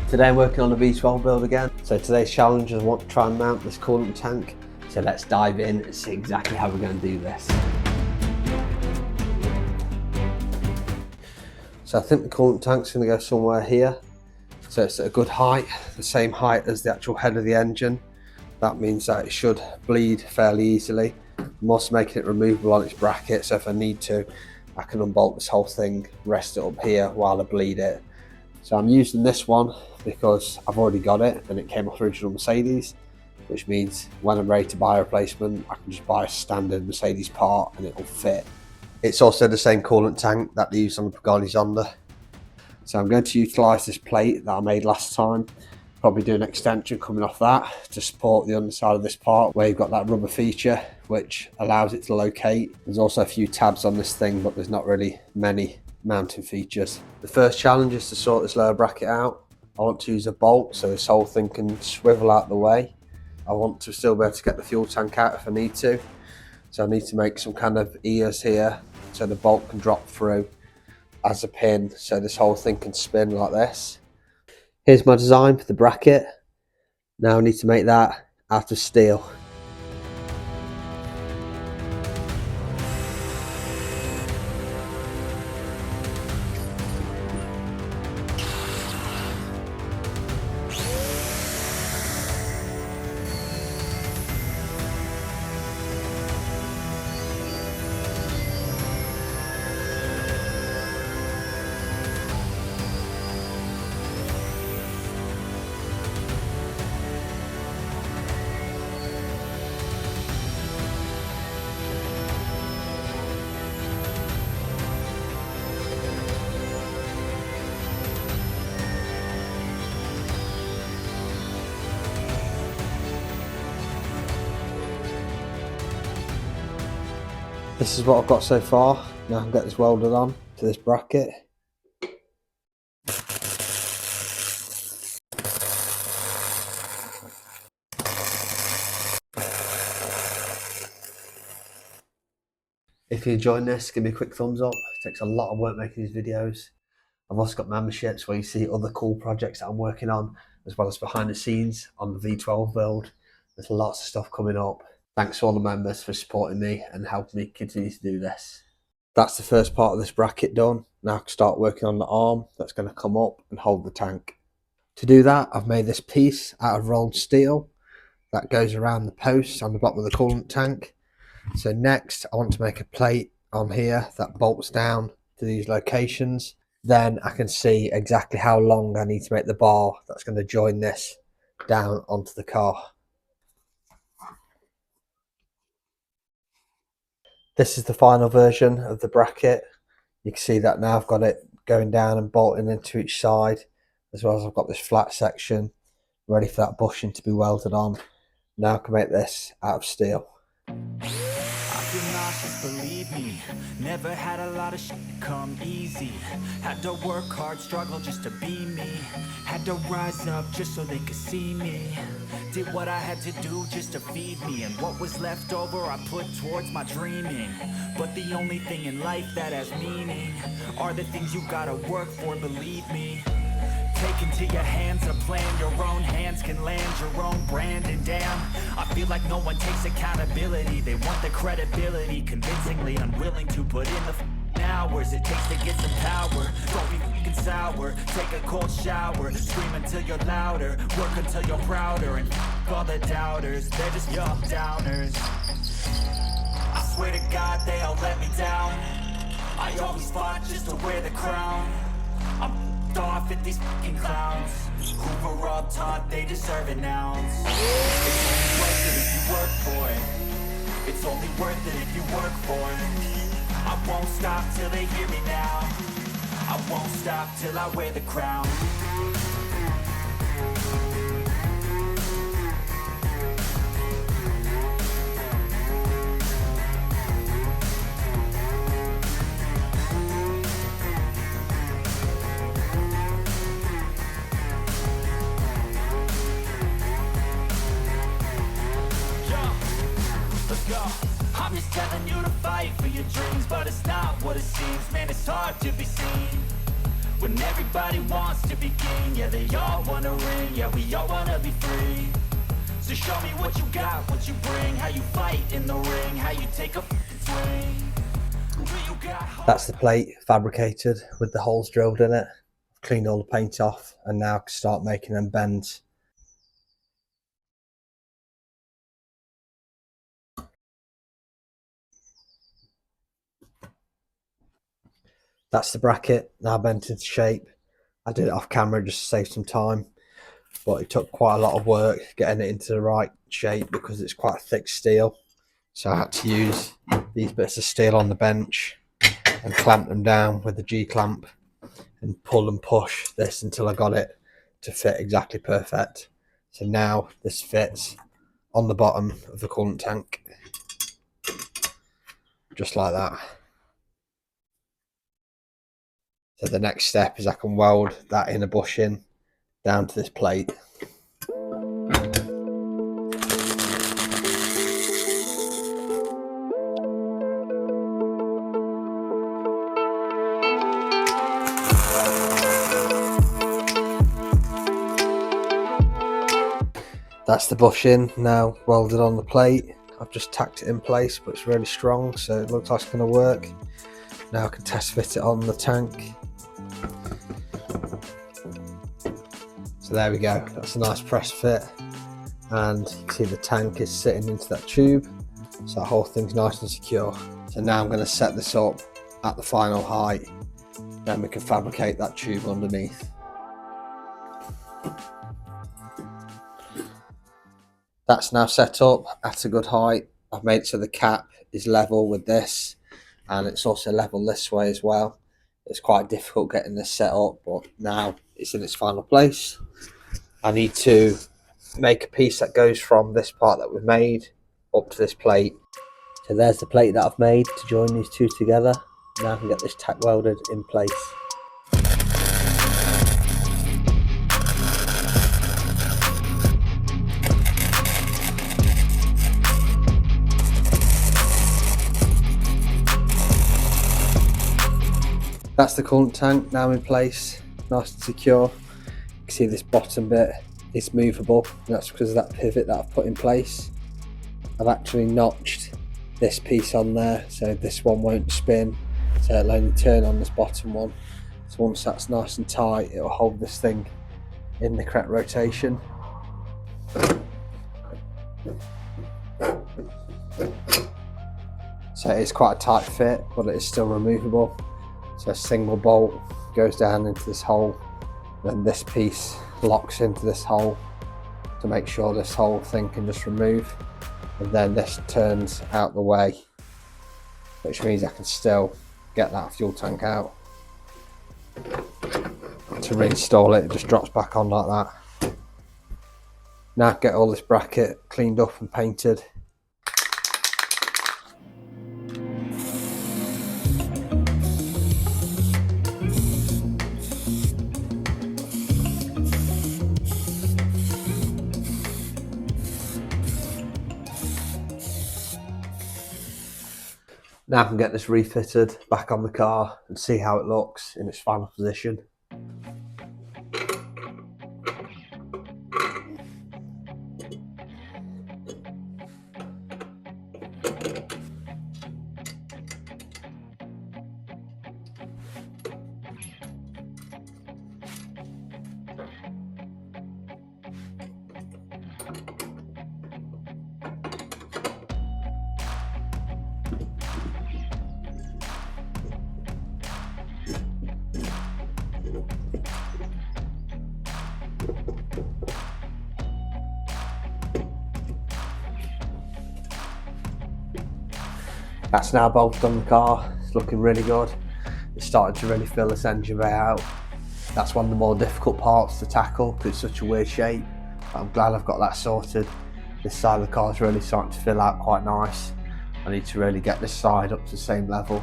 Today I'm working on a V12 build again. So today's challenge is I want to try and mount this coolant tank. So let's dive in and see exactly how we're going to do this. So I think the coolant tank's going to go somewhere here. So it's at a good height, the same height as the actual head of the engine. That means that it should bleed fairly easily. I'm also making it removable on its bracket, so if I need to, I can unbolt this whole thing, rest it up here while I bleed it. So I'm using this one because I've already got it and it came off the original Mercedes, which means when I'm ready to buy a replacement, I can just buy a standard Mercedes part and it'll fit. It's also the same coolant tank that they used on the Pagani Zonda. So I'm going to utilise this plate that I made last time, probably do an extension coming off that to support the underside of this part where you've got that rubber feature which allows it to locate. There's also a few tabs on this thing, but there's not really many mounting features. The first challenge is to sort this lower bracket out. I want to use a bolt so this whole thing can swivel out the way. I want to still be able to get the fuel tank out if I need to. So I need to make some kind of ears here so the bolt can drop through as a pin so this whole thing can spin like this. Here's my design for the bracket. Now I need to make that out of steel. This is what I've got so far. Now I can get this welded on to this bracket. If you're enjoying this, give me a quick thumbs up. It takes a lot of work making these videos. I've also got memberships where you see other cool projects that I'm working on, as well as behind the scenes on the V12 build. There's lots of stuff coming up. Thanks to all the members for supporting me and helping me continue to do this. That's the first part of this bracket done. Now I can start working on the arm that's going to come up and hold the tank. To do that, I've made this piece out of rolled steel that goes around the posts on the bottom of the coolant tank. So next, I want to make a plate on here that bolts down to these locations. Then I can see exactly how long I need to make the bar that's going to join this down onto the car. This is the final version of the bracket. You can see that now I've got it going down and bolting into each side, as well as I've got this flat section ready for that bushing to be welded on. Now I can make this out of steel. Nauseous, believe me, never had a lot of shit come easy. Had to work hard, struggle just to be me. Had to rise up just so they could see me. Did what I had to do just to feed me, and what was left over I put towards my dreaming. But the only thing in life that has meaning are the things you gotta work for, believe me. Take into your hands a plan, your own hands can land your own brand. And damn, I feel like no one takes accountability. They want the credibility, convincingly unwilling to put in the hours it takes to get some power. Don't be fucking sour, take a cold shower, scream until you're louder, work until you're prouder. And all the doubters, they're just young downers. I swear to God they all let me down. I always fought just to wear the crown. I'm off at these fucking clowns who were all taught they deserve an ounce. It's only worth it if you work for it. It's only worth it if you work for it. I won't stop till they hear me now. I won't stop till I wear the crown. I'm just telling you to fight for your dreams, but it's not what it seems. Man, it's hard to be seen When everybody wants to be king, yeah, they all wanna ring, yeah, we all wanna be free. So show me what you got, what you bring, how you fight in the ring, how you take a swing. That's the plate fabricated with the holes drilled in it. Cleaned all the paint off and now can start making them bends. That's the bracket now bent into shape. I did it off camera just to save some time, but it took quite a lot of work getting it into the right shape because it's quite thick steel. So I had to use these bits of steel on the bench and clamp them down with the G-clamp and pull and push this until I got it to fit exactly perfect. So now this fits on the bottom of the coolant tank, just like that. So the next step is I can weld that inner bushing down to this plate. That's the bushing now welded on the plate. I've just tacked it in place, but it's really strong, so it looks like it's going to work. Now I can test fit it on the tank. So there we go, that's a nice press fit. And you can see the tank is sitting into that tube, so that whole thing's nice and secure. So now I'm going to set this up at the final height, then we can fabricate that tube underneath. That's now set up at a good height. I've made it so the cap is level with this, and it's also level this way as well. It's quite difficult getting this set up, but now it's in its final place. I need to make a piece that goes from this part that we've made up to this plate. So there's the plate that I've made to join these two together. Now I can get this tack welded in place. That's the coolant tank now in place, nice and secure. You can see this bottom bit is movable, and that's because of that pivot that I've put in place. I've actually notched this piece on there so this one won't spin, so it'll only turn on this bottom one. So once that's nice and tight, it'll hold this thing in the correct rotation. So it's quite a tight fit, but it is still removable. So a single bolt goes down into this hole, then this piece locks into this hole to make sure this whole thing can just remove, and then this turns out the way, which means I can still get that fuel tank out. To reinstall it, it just drops back on like that. Now get all this bracket cleaned up and painted. Now I can get this refitted back on the car and see how it looks in its final position. That's now bolted on the car. It's looking really good. It's starting to really fill this engine bay out. That's one of the more difficult parts to tackle because it's such a weird shape. But I'm glad I've got that sorted. This side of the car is really starting to fill out quite nice. I need to really get this side up to the same level,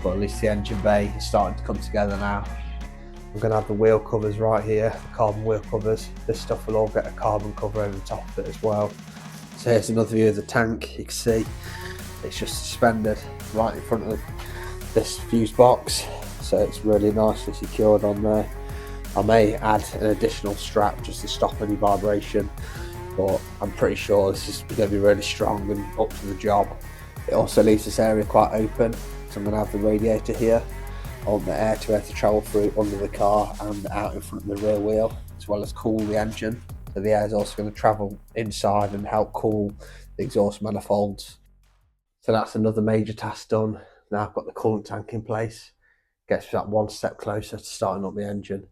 but at least the engine bay is starting to come together now. I'm going to have the wheel covers right here, the carbon wheel covers. This stuff will all get a carbon cover over the top of it as well. So here's another view of the tank. You can see it's just suspended right in front of this fuse box. so it's really nicely secured on there. I may add an additional strap just to stop any vibration, but I'm pretty sure this is going to be really strong and up to the job. It also leaves this area quite open, so I'm going to have the radiator here. I want the air to be able to travel through under the car and out in front of the rear wheel, as well as cool the engine. So the air is also going to travel inside and help cool the exhaust manifolds. So that's another major task done. Now I've got the coolant tank in place. Gets me that one step closer to starting up the engine.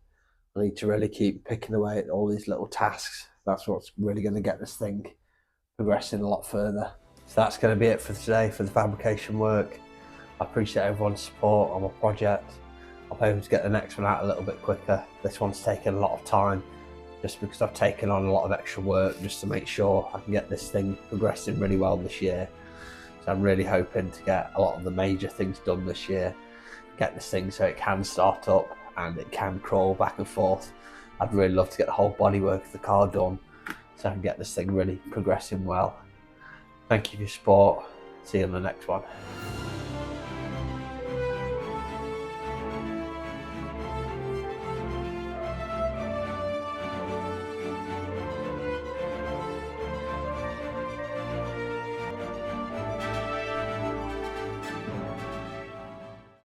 I need to really keep picking away at all these little tasks. That's what's really going to get this thing progressing a lot further. So that's going to be it for today for the fabrication work. I appreciate everyone's support on my project. I'm hoping to get the next one out a little bit quicker. This one's taken a lot of time just because I've taken on a lot of extra work just to make sure I can get this thing progressing really well this year. So I'm really hoping to get a lot of the major things done this year, get this thing so it can start up and it can crawl back and forth. I'd really love to get the whole bodywork of the car done so I can get this thing really progressing well. Thank you for your support. See you on the next one.